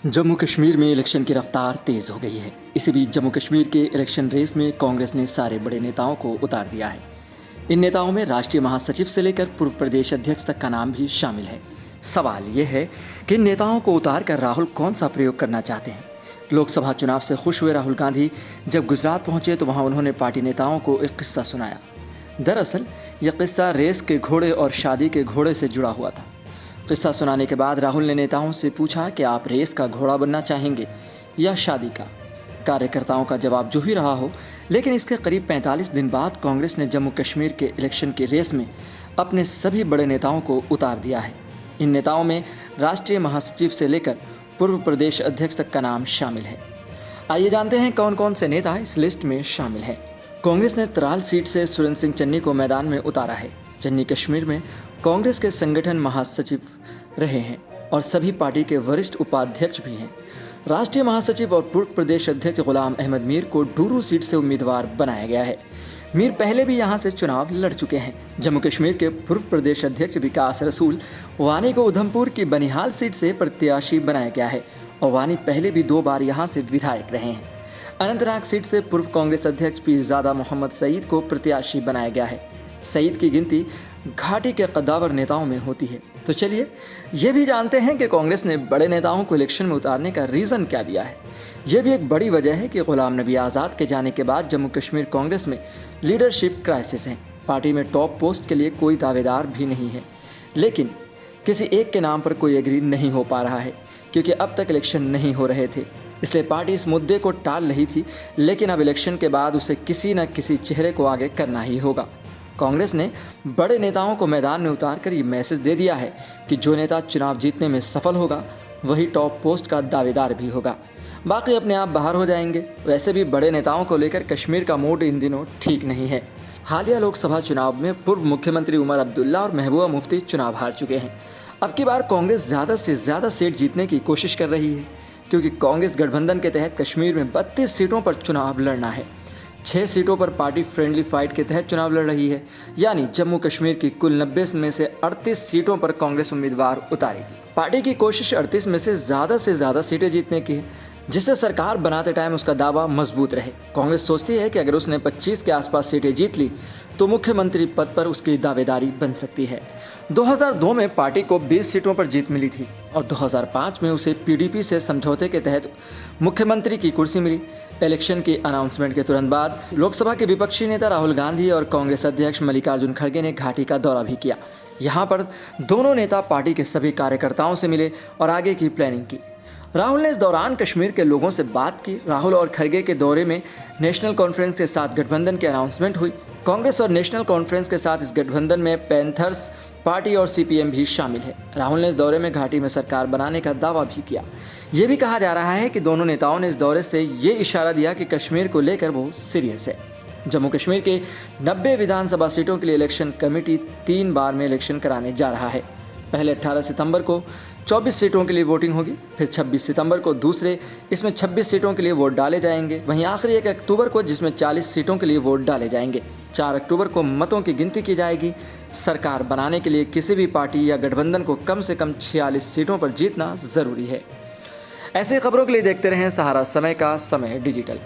जम्मू कश्मीर में इलेक्शन की रफ्तार तेज़ हो गई है। इसी बीच जम्मू कश्मीर के इलेक्शन रेस में कांग्रेस ने सारे बड़े नेताओं को उतार दिया है। इन नेताओं में राष्ट्रीय महासचिव से लेकर पूर्व प्रदेश अध्यक्ष तक का नाम भी शामिल है। सवाल ये है कि इन नेताओं को उतार कर राहुल कौन सा प्रयोग करना चाहते हैं। लोकसभा चुनाव से खुश हुए राहुल गांधी जब गुजरात पहुंचे तो वहां उन्होंने पार्टी नेताओं को एक किस्सा सुनाया। दरअसल यह किस्सा रेस के घोड़े और शादी के घोड़े से जुड़ा हुआ था। किस्सा सुनाने के बाद राहुल ने नेताओं से पूछा कि आप रेस का घोड़ा बनना चाहेंगे या शादी का। कार्यकर्ताओं का जवाब जो ही रहा हो, लेकिन इसके करीब 45 दिन बाद कांग्रेस ने जम्मू कश्मीर के इलेक्शन की रेस में अपने सभी बड़े नेताओं को उतार दिया है। इन नेताओं में राष्ट्रीय महासचिव से लेकर पूर्व प्रदेश अध्यक्ष तक का नाम शामिल है। आइए जानते हैं कौन कौन से नेता इस लिस्ट में शामिल हैं। कांग्रेस ने त्राल सीट से सुरेंद्र सिंह चन्नी को मैदान में उतारा है। चन्नी कश्मीर में कांग्रेस के संगठन महासचिव रहे हैं और सभी पार्टी के वरिष्ठ उपाध्यक्ष भी हैं। राष्ट्रीय महासचिव और पूर्व प्रदेश अध्यक्ष गुलाम अहमद मीर को डूरू सीट से उम्मीदवार बनाया गया है। मीर पहले भी यहां से चुनाव लड़ चुके हैं। जम्मू कश्मीर के पूर्व प्रदेश अध्यक्ष विकास रसूल वानी को उधमपुर की बनिहाल सीट से प्रत्याशी बनाया गया है और वानी पहले भी 2 बार यहां से विधायक रहे हैं। अनंतनाग सीट से पूर्व कांग्रेस अध्यक्ष पीरजादा मोहम्मद सईद को प्रत्याशी बनाया गया है। सईद की गिनती घाटी के कद्दावर नेताओं में होती है। तो चलिए ये भी जानते हैं कि कांग्रेस ने बड़े नेताओं को इलेक्शन में उतारने का रीज़न क्या दिया है। ये भी एक बड़ी वजह है कि गुलाम नबी आज़ाद के जाने के बाद जम्मू कश्मीर कांग्रेस में लीडरशिप क्राइसिस है। पार्टी में टॉप पोस्ट के लिए कोई दावेदार भी नहीं है, लेकिन किसी एक के नाम पर कोई एग्री नहीं हो पा रहा है क्योंकि अब तक इलेक्शन नहीं हो रहे थे। इसलिए पार्टी इस मुद्दे को टाल रही थी, लेकिन अब इलेक्शन के बाद उसे किसी न किसी चेहरे को आगे करना ही होगा। कांग्रेस ने बड़े नेताओं को मैदान में उतार कर ये मैसेज दे दिया है कि जो नेता चुनाव जीतने में सफल होगा वही टॉप पोस्ट का दावेदार भी होगा, बाकी अपने आप बाहर हो जाएंगे। वैसे भी बड़े नेताओं को लेकर कश्मीर का मूड इन दिनों ठीक नहीं है। हालिया लोकसभा चुनाव में पूर्व मुख्यमंत्री उमर अब्दुल्ला और महबूबा मुफ्ती चुनाव हार चुके हैं। अब की बार कांग्रेस ज़्यादा से ज़्यादा सीट जीतने की कोशिश कर रही है क्योंकि कांग्रेस गठबंधन के तहत कश्मीर में 32 सीटों पर चुनाव लड़ना है। 6 सीटों पर पार्टी फ्रेंडली फाइट के तहत चुनाव लड़ रही है, यानी जम्मू कश्मीर की कुल 90 में से 38 सीटों पर कांग्रेस उम्मीदवार उतारेगी। पार्टी की कोशिश 38 में से ज़्यादा सीटें जीतने की है, जिससे सरकार बनाते टाइम उसका दावा मजबूत रहे। कांग्रेस सोचती है कि अगर उसने 25 के आसपास सीटें जीत ली तो मुख्यमंत्री पद पर उसकी दावेदारी बन सकती है। 2002 में पार्टी को 20 सीटों पर जीत मिली थी और 2005 में उसे पीडीपी से समझौते के तहत मुख्यमंत्री की कुर्सी मिली। इलेक्शन की अनाउंसमेंट के तुरंत बाद लोकसभा के विपक्षी नेता राहुल गांधी और कांग्रेस अध्यक्ष मल्लिकार्जुन खड़गे ने घाटी का दौरा भी किया। यहाँ पर दोनों नेता पार्टी के सभी कार्यकर्ताओं से मिले और आगे की प्लानिंग की। राहुल ने इस दौरान कश्मीर के लोगों से बात की। राहुल और खड़गे के दौरे में नेशनल कॉन्फ्रेंस के साथ गठबंधन की अनाउंसमेंट हुई। कांग्रेस और नेशनल कॉन्फ्रेंस के साथ इस गठबंधन में पैंथर्स पार्टी और सीपीएम भी शामिल है। राहुल ने इस दौरे में घाटी में सरकार बनाने का दावा भी किया। ये भी कहा जा रहा है कि दोनों नेताओं ने इस दौरे से ये इशारा दिया कि कश्मीर को लेकर वो सीरियस है। जम्मू कश्मीर के 90 विधानसभा सीटों के लिए इलेक्शन कमेटी 3 बार में इलेक्शन कराने जा रहा है। पहले 18 सितंबर को 24 सीटों के लिए वोटिंग होगी, फिर 26 सितंबर को दूसरे इसमें 26 सीटों के लिए वोट डाले जाएंगे, वहीं आखिरी 1 अक्टूबर को जिसमें 40 सीटों के लिए वोट डाले जाएंगे। 4 अक्टूबर को मतों की गिनती की जाएगी। सरकार बनाने के लिए किसी भी पार्टी या गठबंधन को कम से कम 46 सीटों पर जीतना ज़रूरी है। ऐसी खबरों के लिए देखते रहें सहारा समय का समय डिजिटल।